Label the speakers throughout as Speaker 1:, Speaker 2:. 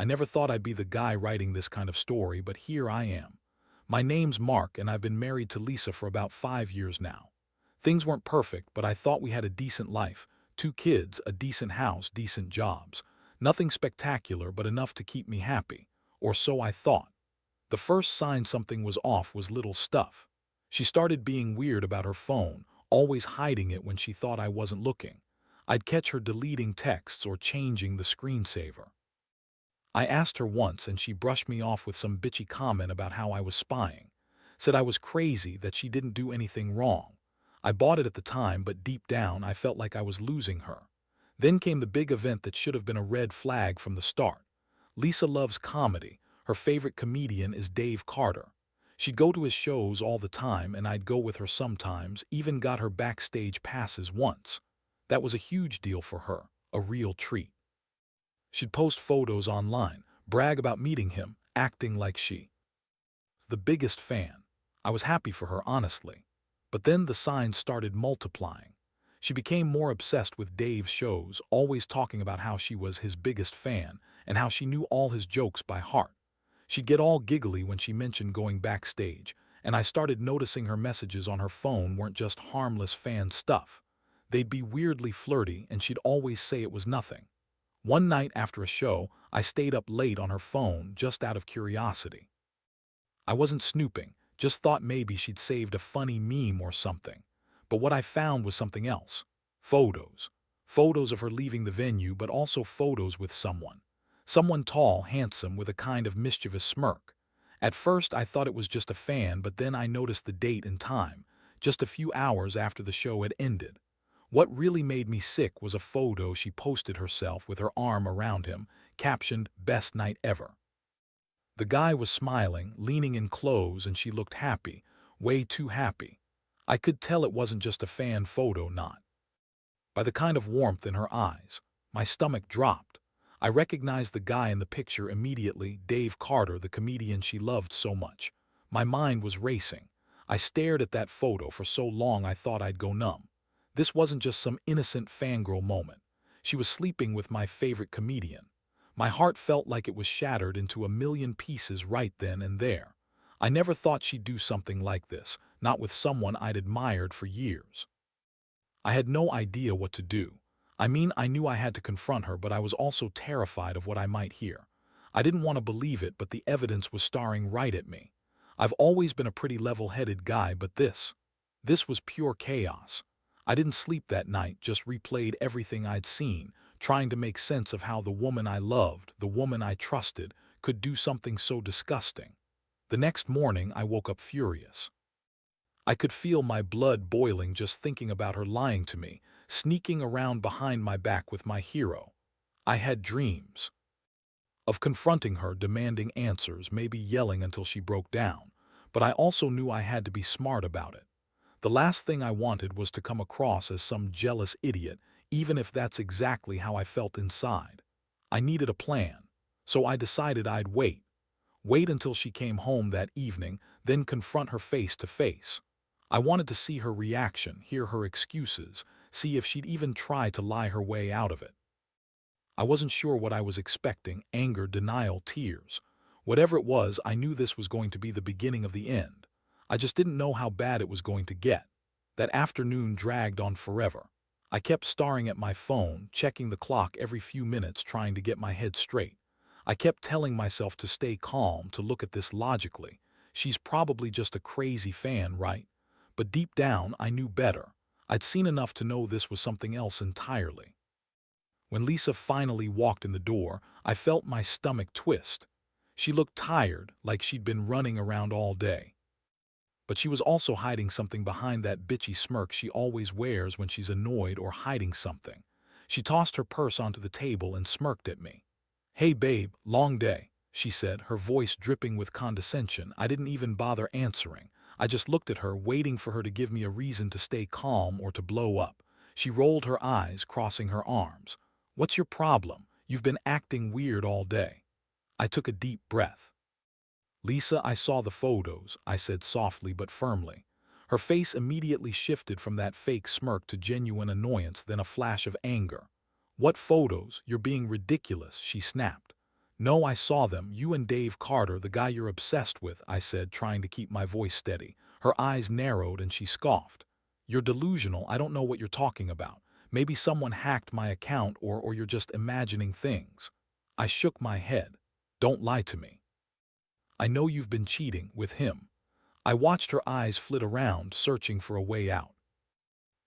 Speaker 1: I never thought I'd be the guy writing this kind of story, but here I am. My name's Mark, and I've been married to Lisa for about 5 years now. Things weren't perfect, but I thought we had a decent life. 2 kids, a decent house, decent jobs. Nothing spectacular, but enough to keep me happy. Or so I thought. The first sign something was off was little stuff. She started being weird about her phone, always hiding it when she thought I wasn't looking. I'd catch her deleting texts or changing the screensaver. I asked her once and she brushed me off with some bitchy comment about how I was spying. Said I was crazy, that she didn't do anything wrong. I bought it at the time, but deep down I felt like I was losing her. Then came the big event that should have been a red flag from the start. Lisa loves comedy. Her favorite comedian is Dave Carter. She'd go to his shows all the time and I'd go with her sometimes, even got her backstage passes once. That was a huge deal for her, a real treat. She'd post photos online, brag about meeting him, acting like she the biggest fan. I was happy for her, honestly. But then the signs started multiplying. She became more obsessed with Dave's shows, always talking about how she was his biggest fan and how she knew all his jokes by heart. She'd get all giggly when she mentioned going backstage, and I started noticing her messages on her phone weren't just harmless fan stuff. They'd be weirdly flirty, and she'd always say it was nothing. One night after a show, I stayed up late on her phone just out of curiosity. I wasn't snooping, just thought maybe she'd saved a funny meme or something. But what I found was something else. Photos. Photos of her leaving the venue, but also photos with someone. Someone tall, handsome, with a kind of mischievous smirk. At first I thought it was just a fan, but then I noticed the date and time, just a few hours after the show had ended. What really made me sick was a photo she posted herself with her arm around him, captioned, "Best night ever." The guy was smiling, leaning in close, and she looked happy, way too happy. I could tell it wasn't just a fan photo, not by the kind of warmth in her eyes. My stomach dropped. I recognized the guy in the picture immediately, Dave Carter, the comedian she loved so much. My mind was racing. I stared at that photo for so long I thought I'd go numb. This wasn't just some innocent fangirl moment. She was sleeping with my favorite comedian. My heart felt like it was shattered into a million pieces right then and there. I never thought she'd do something like this, not with someone I'd admired for years. I had no idea what to do. I mean, I knew I had to confront her, but I was also terrified of what I might hear. I didn't want to believe it, but the evidence was staring right at me. I've always been a pretty level-headed guy, but this was pure chaos. I didn't sleep that night, just replayed everything I'd seen, trying to make sense of how the woman I loved, the woman I trusted, could do something so disgusting. The next morning, I woke up furious. I could feel my blood boiling just thinking about her lying to me, sneaking around behind my back with my hero. I had dreams of confronting her, demanding answers, maybe yelling until she broke down, but I also knew I had to be smart about it. The last thing I wanted was to come across as some jealous idiot, even if that's exactly how I felt inside. I needed a plan, so I decided I'd wait until she came home that evening, then confront her face to face. I wanted to see her reaction, hear her excuses, see if she'd even try to lie her way out of it. I wasn't sure what I was expecting: anger, denial, tears. Whatever it was, I knew this was going to be the beginning of the end. I just didn't know how bad it was going to get. That afternoon dragged on forever. I kept staring at my phone, checking the clock every few minutes, trying to get my head straight. I kept telling myself to stay calm, to look at this logically. She's probably just a crazy fan, right? But deep down, I knew better. I'd seen enough to know this was something else entirely. When Lisa finally walked in the door, I felt my stomach twist. She looked tired, like she'd been running around all day. But she was also hiding something behind that bitchy smirk she always wears when she's annoyed or hiding something. She tossed her purse onto the table and smirked at me. "Hey babe, long day," she said, her voice dripping with condescension. I didn't even bother answering. I just looked at her, waiting for her to give me a reason to stay calm or to blow up. She rolled her eyes, crossing her arms. "What's your problem? You've been acting weird all day." I took a deep breath. "Lisa, I saw the photos," I said softly but firmly. Her face immediately shifted from that fake smirk to genuine annoyance, then a flash of anger. "What photos? You're being ridiculous," she snapped. No, I saw them. You and Dave Carter, the guy you're obsessed with, I said, trying to keep my voice steady. Her eyes narrowed and she scoffed. You're delusional. I don't know what you're talking about. Maybe someone hacked my account or you're just imagining things. I shook my head. Don't lie to me. I know you've been cheating with him. I watched her eyes flit around, searching for a way out.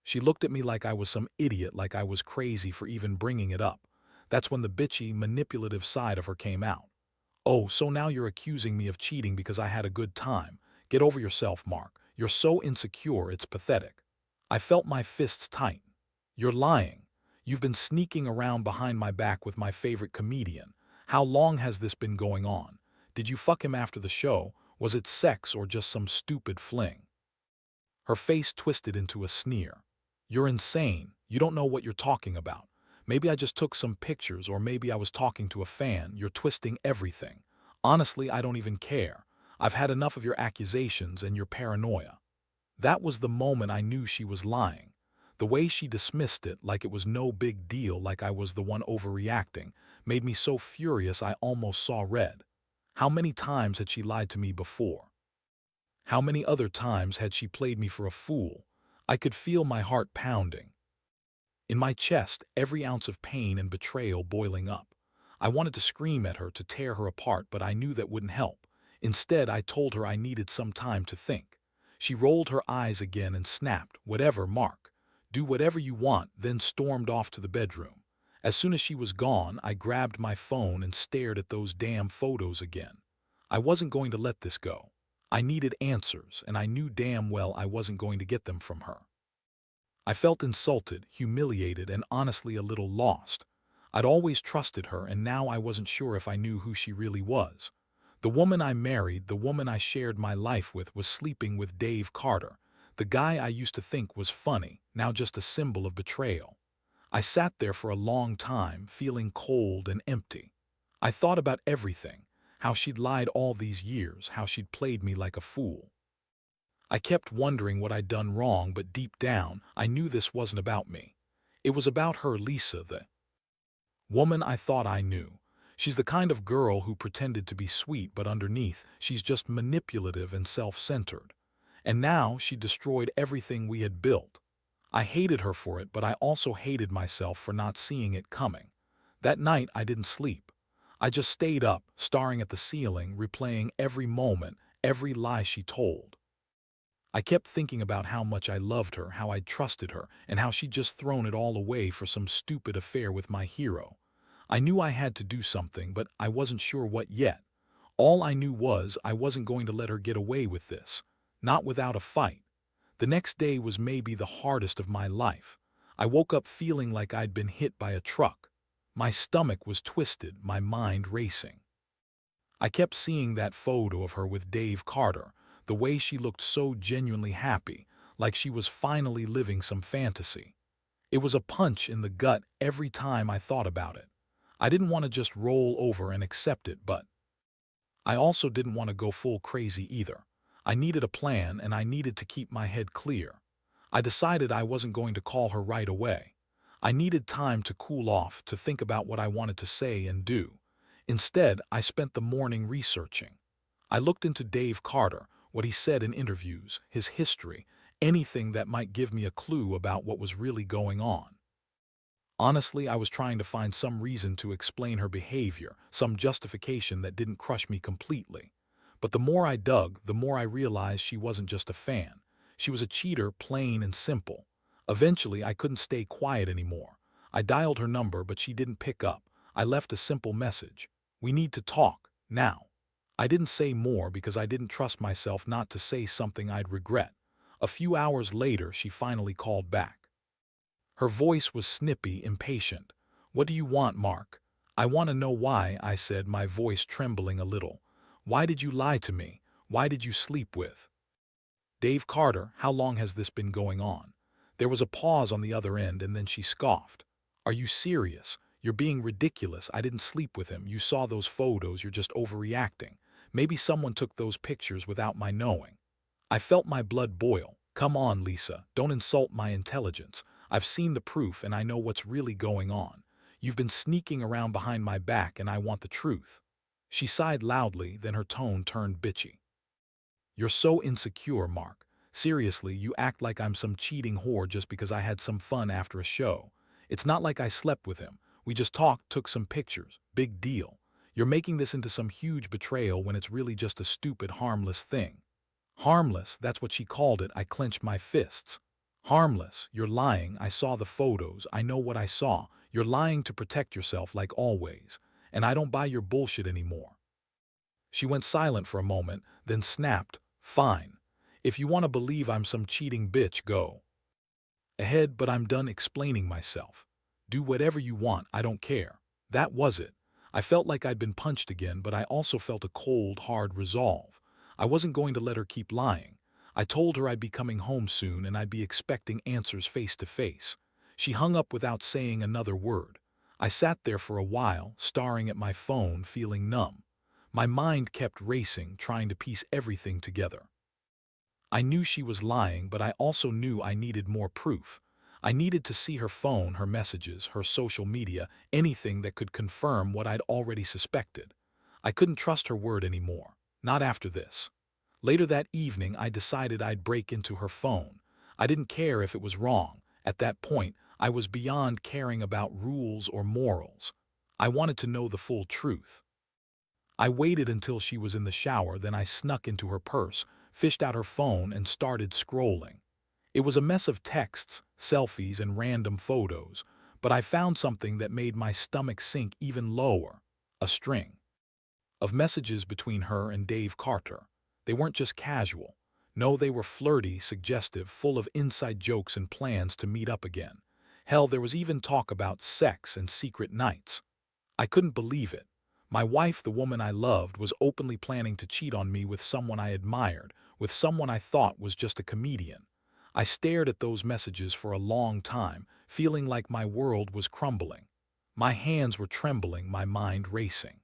Speaker 1: She looked at me like I was some idiot, like I was crazy for even bringing it up. That's when the bitchy, manipulative side of her came out. Oh, so now you're accusing me of cheating because I had a good time. Get over yourself, Mark. You're so insecure, it's pathetic. I felt my fists tighten. You're lying. You've been sneaking around behind my back with my favorite comedian. How long has this been going on? Did you fuck him after the show? Was it sex or just some stupid fling? Her face twisted into a sneer. You're insane. You don't know what you're talking about. Maybe I just took some pictures, or maybe I was talking to a fan. You're twisting everything. Honestly, I don't even care. I've had enough of your accusations and your paranoia. That was the moment I knew she was lying. The way she dismissed it like it was no big deal, like I was the one overreacting, made me so furious I almost saw red. How many times had she lied to me before? How many other times had she played me for a fool? I could feel my heart pounding. In my chest, every ounce of pain and betrayal boiling up. I wanted to scream at her, to tear her apart, but I knew that wouldn't help. Instead, I told her I needed some time to think. She rolled her eyes again and snapped, "Whatever, Mark. Do whatever you want," then stormed off to the bedroom. As soon as she was gone, I grabbed my phone and stared at those damn photos again. I wasn't going to let this go. I needed answers, and I knew damn well I wasn't going to get them from her. I felt insulted, humiliated, and honestly a little lost. I'd always trusted her, and now I wasn't sure if I knew who she really was. The woman I married, the woman I shared my life with, was sleeping with Dave Carter, the guy I used to think was funny, now just a symbol of betrayal. I sat there for a long time, feeling cold and empty. I thought about everything, how she'd lied all these years, how she'd played me like a fool. I kept wondering what I'd done wrong, but deep down, I knew this wasn't about me. It was about her, Lisa, the woman I thought I knew. She's the kind of girl who pretended to be sweet, but underneath, she's just manipulative and self-centered. And now she destroyed everything we had built. I hated her for it, but I also hated myself for not seeing it coming. That night, I didn't sleep. I just stayed up, staring at the ceiling, replaying every moment, every lie she told. I kept thinking about how much I loved her, how I'd trusted her, and how she'd just thrown it all away for some stupid affair with my hero. I knew I had to do something, but I wasn't sure what yet. All I knew was I wasn't going to let her get away with this. Not without a fight. The next day was maybe the hardest of my life. I woke up feeling like I'd been hit by a truck. My stomach was twisted, my mind racing. I kept seeing that photo of her with Dave Carter, the way she looked so genuinely happy, like she was finally living some fantasy. It was a punch in the gut every time I thought about it. I didn't want to just roll over and accept it, but I also didn't want to go full crazy either. I needed a plan, and I needed to keep my head clear. I decided I wasn't going to call her right away. I needed time to cool off, to think about what I wanted to say and do. Instead, I spent the morning researching. I looked into Dave Carter, what he said in interviews, his history, anything that might give me a clue about what was really going on. Honestly, I was trying to find some reason to explain her behavior, some justification that didn't crush me completely. But the more I dug, the more I realized she wasn't just a fan. She was a cheater, plain and simple. Eventually, I couldn't stay quiet anymore. I dialed her number, but she didn't pick up. I left a simple message. "We need to talk, now." I didn't say more because I didn't trust myself not to say something I'd regret. A few hours later, she finally called back. Her voice was snippy, impatient. "What do you want, Mark?" "I want to know why," I said, my voice trembling a little. "Why did you lie to me? Why did you sleep with Dave Carter? How long has this been going on?" There was a pause on the other end, and then she scoffed. "Are you serious? You're being ridiculous. I didn't sleep with him. You saw those photos. You're just overreacting. Maybe someone took those pictures without my knowing." I felt my blood boil. "Come on, Lisa. Don't insult my intelligence. I've seen the proof, and I know what's really going on. You've been sneaking around behind my back, and I want the truth." She sighed loudly, then her tone turned bitchy. You're so insecure, Mark. Seriously, you act like I'm some cheating whore just because I had some fun after a show. It's not like I slept with him. We just talked, took some pictures. Big deal. You're making this into some huge betrayal when it's really just a stupid, harmless thing. Harmless, that's what she called it. I clenched my fists. Harmless, you're lying. I saw the photos. I know what I saw. You're lying to protect yourself like always. And I don't buy your bullshit anymore. She went silent for a moment, then snapped, Fine. If you want to believe I'm some cheating bitch, go ahead, but I'm done explaining myself. Do whatever you want, I don't care. That was it. I felt like I'd been punched again, but I also felt a cold, hard resolve. I wasn't going to let her keep lying. I told her I'd be coming home soon and I'd be expecting answers face to face. She hung up without saying another word. I sat there for a while, staring at my phone, feeling numb. My mind kept racing, trying to piece everything together. I knew she was lying, but I also knew I needed more proof. I needed to see her phone, her messages, her social media, anything that could confirm what I'd already suspected. I couldn't trust her word anymore. Not after this. Later that evening, I decided I'd break into her phone. I didn't care if it was wrong. At that point, I was beyond caring about rules or morals. I wanted to know the full truth. I waited until she was in the shower, then I snuck into her purse, fished out her phone, and started scrolling. It was a mess of texts, selfies, and random photos, but I found something that made my stomach sink even lower. A string of messages between her and Dave Carter. They weren't just casual. No, they were flirty, suggestive, full of inside jokes and plans to meet up again. Hell, there was even talk about sex and secret nights. I couldn't believe it. My wife, the woman I loved, was openly planning to cheat on me with someone I admired, with someone I thought was just a comedian. I stared at those messages for a long time, feeling like my world was crumbling. My hands were trembling, my mind racing.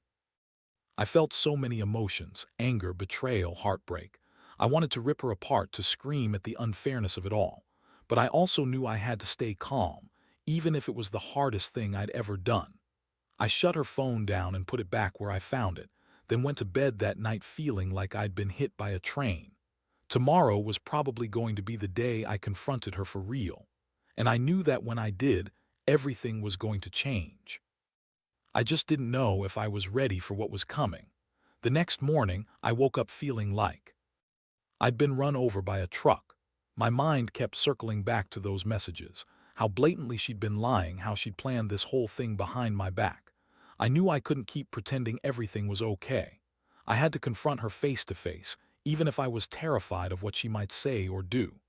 Speaker 1: I felt so many emotions: anger, betrayal, heartbreak. I wanted to rip her apart, to scream at the unfairness of it all. But I also knew I had to stay calm, even if it was the hardest thing I'd ever done. I shut her phone down and put it back where I found it, then went to bed that night feeling like I'd been hit by a train. Tomorrow was probably going to be the day I confronted her for real. And I knew that when I did, everything was going to change. I just didn't know if I was ready for what was coming. The next morning, I woke up feeling like I'd been run over by a truck. My mind kept circling back to those messages, how blatantly she'd been lying, how she'd planned this whole thing behind my back. I knew I couldn't keep pretending everything was okay. I had to confront her face to face, even if I was terrified of what she might say or do.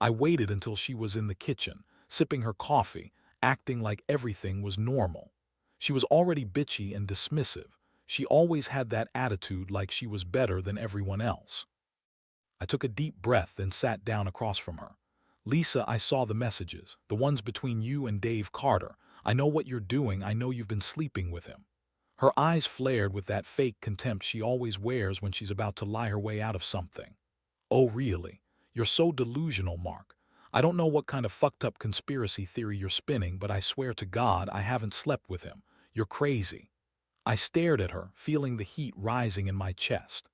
Speaker 1: I waited until she was in the kitchen, sipping her coffee, acting like everything was normal. She was already bitchy and dismissive. She always had that attitude, like she was better than everyone else. I took a deep breath and sat down across from her. Lisa, I saw the messages, the ones between you and Dave Carter. I know what you're doing. I know you've been sleeping with him. Her eyes flared with that fake contempt she always wears when she's about to lie her way out of something. Oh, really? You're so delusional, Mark. I don't know what kind of fucked up conspiracy theory you're spinning, but I swear to God I haven't slept with him. You're crazy. I stared at her, feeling the heat rising in my chest.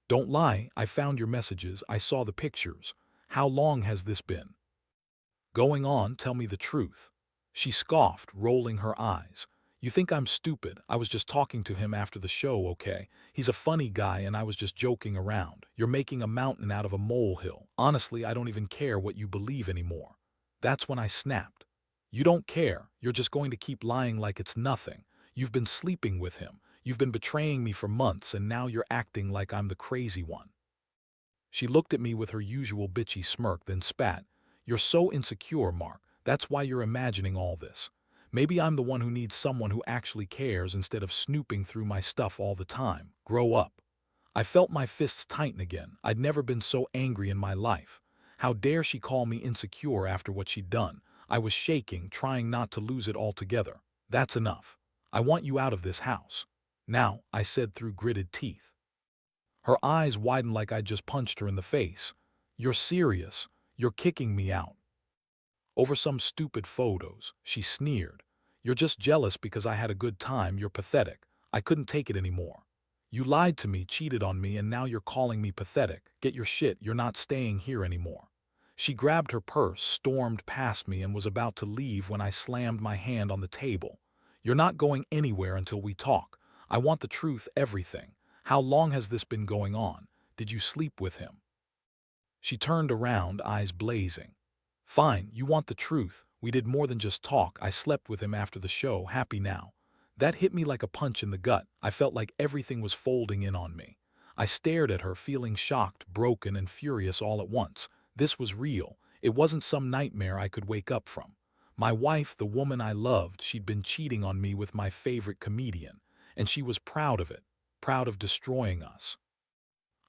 Speaker 1: Don't lie, I found your messages, I saw the pictures. How long has this been going on? Tell me the truth. She scoffed, rolling her eyes. You think I'm stupid? I was just talking to him after the show, okay? He's a funny guy and I was just joking around. You're making a mountain out of a molehill. Honestly, I don't even care what you believe anymore. That's when I snapped. You don't care. You're just going to keep lying like it's nothing. You've been sleeping with him. You've been betraying me for months, and now you're acting like I'm the crazy one. She looked at me with her usual bitchy smirk, then spat. You're so insecure, Mark. That's why you're imagining all this. Maybe I'm the one who needs someone who actually cares instead of snooping through my stuff all the time. Grow up. I felt my fists tighten again. I'd never been so angry in my life. How dare she call me insecure after what she'd done? I was shaking, trying not to lose it altogether. That's enough. I want you out of this house. Now, I said through gritted teeth. Her eyes widened like I'd just punched her in the face. You're serious? You're kicking me out over some stupid photos, she sneered. You're just jealous because I had a good time. You're pathetic. I couldn't take it anymore. You lied to me, cheated on me, and now you're calling me pathetic. Get your shit, you're not staying here anymore. She grabbed her purse, stormed past me, and was about to leave when I slammed my hand on the table. You're not going anywhere until we talk. I want the truth, everything. How long has this been going on? Did you sleep with him? She turned around, eyes blazing. Fine, you want the truth. We did more than just talk. I slept with him after the show, happy now. That hit me like a punch in the gut. I felt like everything was folding in on me. I stared at her, feeling shocked, broken, and furious all at once. This was real. It wasn't some nightmare I could wake up from. My wife, the woman I loved, she'd been cheating on me with my favorite comedian, and she was proud of it, proud of destroying us.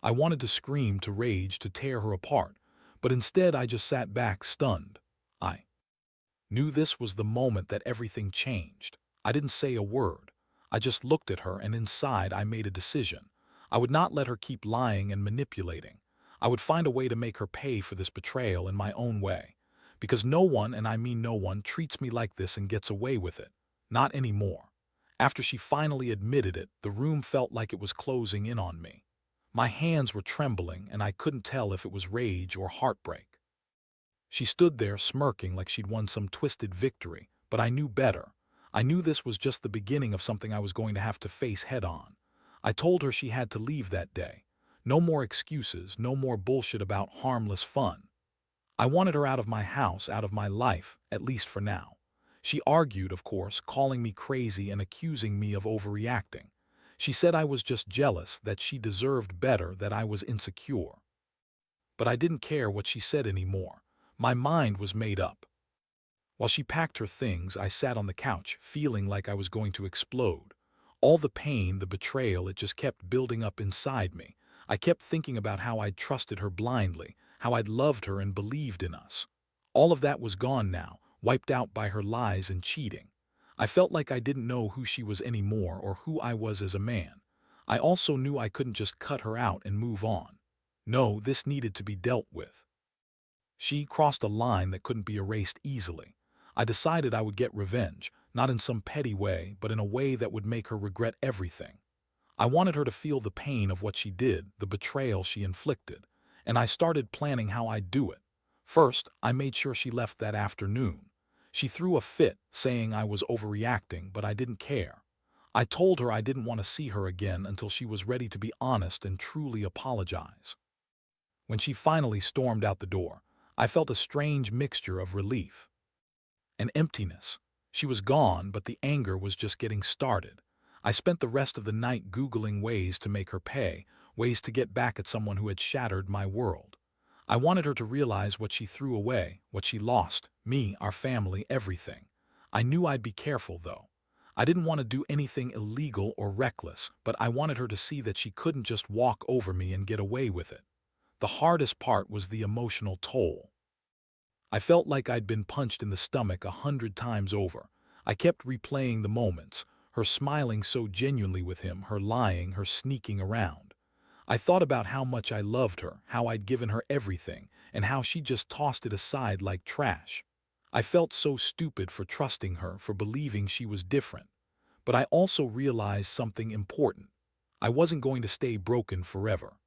Speaker 1: I wanted to scream, to rage, to tear her apart, but instead I just sat back, stunned. I knew this was the moment that everything changed. I didn't say a word. I just looked at her, and inside I made a decision. I would not let her keep lying and manipulating. I would find a way to make her pay for this betrayal in my own way. Because no one, and I mean no one, treats me like this and gets away with it. Not anymore. After she finally admitted it, the room felt like it was closing in on me. My hands were trembling, and I couldn't tell if it was rage or heartbreak. She stood there smirking like she'd won some twisted victory, but I knew better. I knew this was just the beginning of something I was going to have to face head on. I told her she had to leave that day. No more excuses, no more bullshit about harmless fun. I wanted her out of my house, out of my life, at least for now. She argued, of course, calling me crazy and accusing me of overreacting. She said I was just jealous, that she deserved better, that I was insecure. But I didn't care what she said anymore. My mind was made up. While she packed her things, I sat on the couch, feeling like I was going to explode. All the pain, the betrayal, it just kept building up inside me. I kept thinking about how I'd trusted her blindly, how I'd loved her and believed in us. All of that was gone now, wiped out by her lies and cheating. I felt like I didn't know who she was anymore or who I was as a man. I also knew I couldn't just cut her out and move on. No, this needed to be dealt with. She crossed a line that couldn't be erased easily. I decided I would get revenge, not in some petty way, but in a way that would make her regret everything. I wanted her to feel the pain of what she did, the betrayal she inflicted, and I started planning how I'd do it. First, I made sure she left that afternoon. She threw a fit, saying I was overreacting, but I didn't care. I told her I didn't want to see her again until she was ready to be honest and truly apologize. When she finally stormed out the door, I felt a strange mixture of relief and emptiness. She was gone, but the anger was just getting started. I spent the rest of the night Googling ways to make her pay, ways to get back at someone who had shattered my world. I wanted her to realize what she threw away, what she lost, me, our family, everything. I knew I'd be careful, though. I didn't want to do anything illegal or reckless, but I wanted her to see that she couldn't just walk over me and get away with it. The hardest part was the emotional toll. I felt like I'd been punched in the stomach 100 times over. I kept replaying the moments, her smiling so genuinely with him, her lying, her sneaking around. I thought about how much I loved her, how I'd given her everything, and how she just tossed it aside like trash. I felt so stupid for trusting her, for believing she was different. But I also realized something important. I wasn't going to stay broken forever.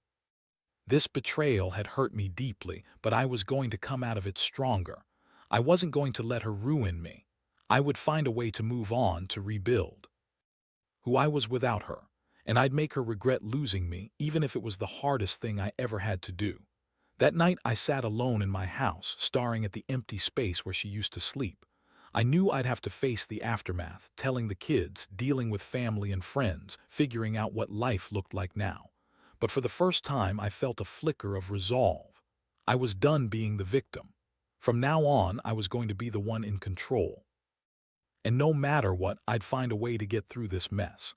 Speaker 1: This betrayal had hurt me deeply, but I was going to come out of it stronger. I wasn't going to let her ruin me. I would find a way to move on, to rebuild who I was without her, and I'd make her regret losing me, even if it was the hardest thing I ever had to do. That night I sat alone in my house, staring at the empty space where she used to sleep. I knew I'd have to face the aftermath, telling the kids, dealing with family and friends, figuring out what life looked like now. But for the first time I felt a flicker of resolve. I was done being the victim. From now on, I was going to be the one in control. And no matter what, I'd find a way to get through this mess.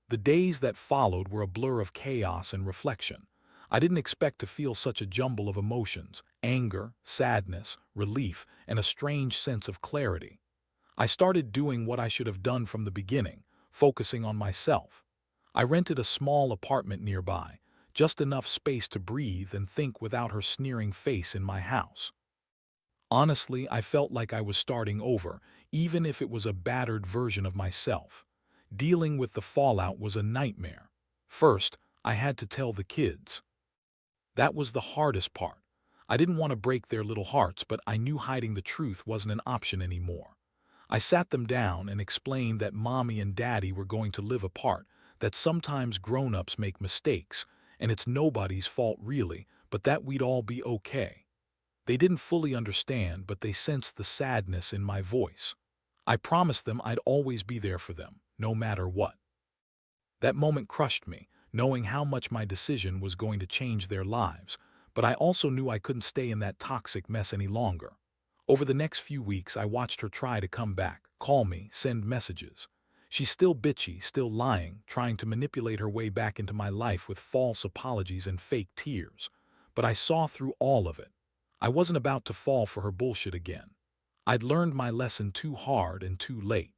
Speaker 1: The days that followed were a blur of chaos and reflection. I didn't expect to feel such a jumble of emotions: anger, sadness, relief, and a strange sense of clarity. I started doing what I should have done from the beginning, focusing on myself. I rented a small apartment nearby, just enough space to breathe and think without her sneering face in my house. Honestly, I felt like I was starting over, even if it was a battered version of myself. Dealing with the fallout was a nightmare. First, I had to tell the kids. That was the hardest part. I didn't want to break their little hearts, but I knew hiding the truth wasn't an option anymore. I sat them down and explained that mommy and daddy were going to live apart, that sometimes grown-ups make mistakes, and it's nobody's fault really, but that we'd all be okay. They didn't fully understand, but they sensed the sadness in my voice. I promised them I'd always be there for them, no matter what. That moment crushed me, knowing how much my decision was going to change their lives, but I also knew I couldn't stay in that toxic mess any longer. Over the next few weeks, I watched her try to come back, call me, send messages. She's still bitchy, still lying, trying to manipulate her way back into my life with false apologies and fake tears. But I saw through all of it. I wasn't about to fall for her bullshit again. I'd learned my lesson too hard and too late.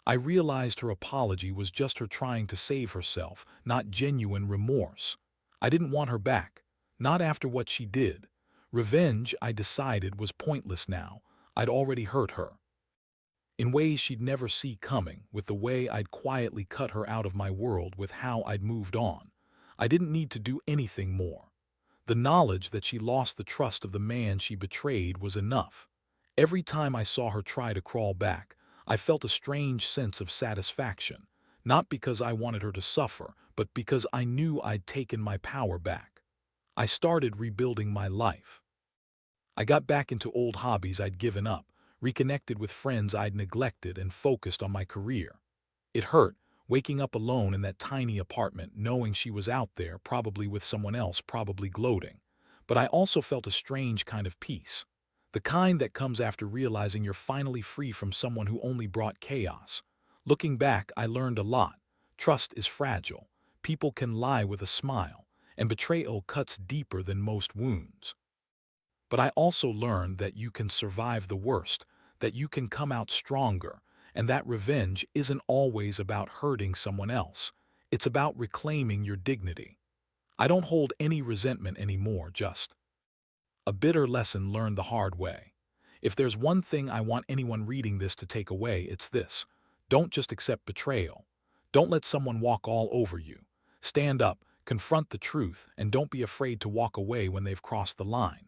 Speaker 1: I realized her apology was just her trying to save herself, not genuine remorse. I didn't want her back, not after what she did. Revenge, I decided, was pointless now. I'd already hurt her. In ways she'd never see coming, with the way I'd quietly cut her out of my world, with how I'd moved on. I didn't need to do anything more. The knowledge that she lost the trust of the man she betrayed was enough. Every time I saw her try to crawl back, I felt a strange sense of satisfaction, not because I wanted her to suffer, but because I knew I'd taken my power back. I started rebuilding my life. I got back into old hobbies I'd given up, reconnected with friends I'd neglected, and focused on my career. It hurt, waking up alone in that tiny apartment, knowing she was out there, probably with someone else, probably gloating. But I also felt a strange kind of peace. The kind that comes after realizing you're finally free from someone who only brought chaos. Looking back, I learned a lot. Trust is fragile. People can lie with a smile, and betrayal cuts deeper than most wounds. But I also learned that you can survive the worst, that you can come out stronger, and that revenge isn't always about hurting someone else. It's about reclaiming your dignity. I don't hold any resentment anymore, just a bitter lesson learned the hard way. If there's one thing I want anyone reading this to take away, it's this. Don't just accept betrayal. Don't let someone walk all over you. Stand up, confront the truth, and don't be afraid to walk away when they've crossed the line.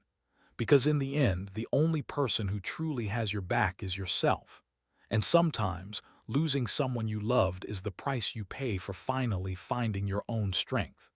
Speaker 1: Because in the end, the only person who truly has your back is yourself. And sometimes, losing someone you loved is the price you pay for finally finding your own strength.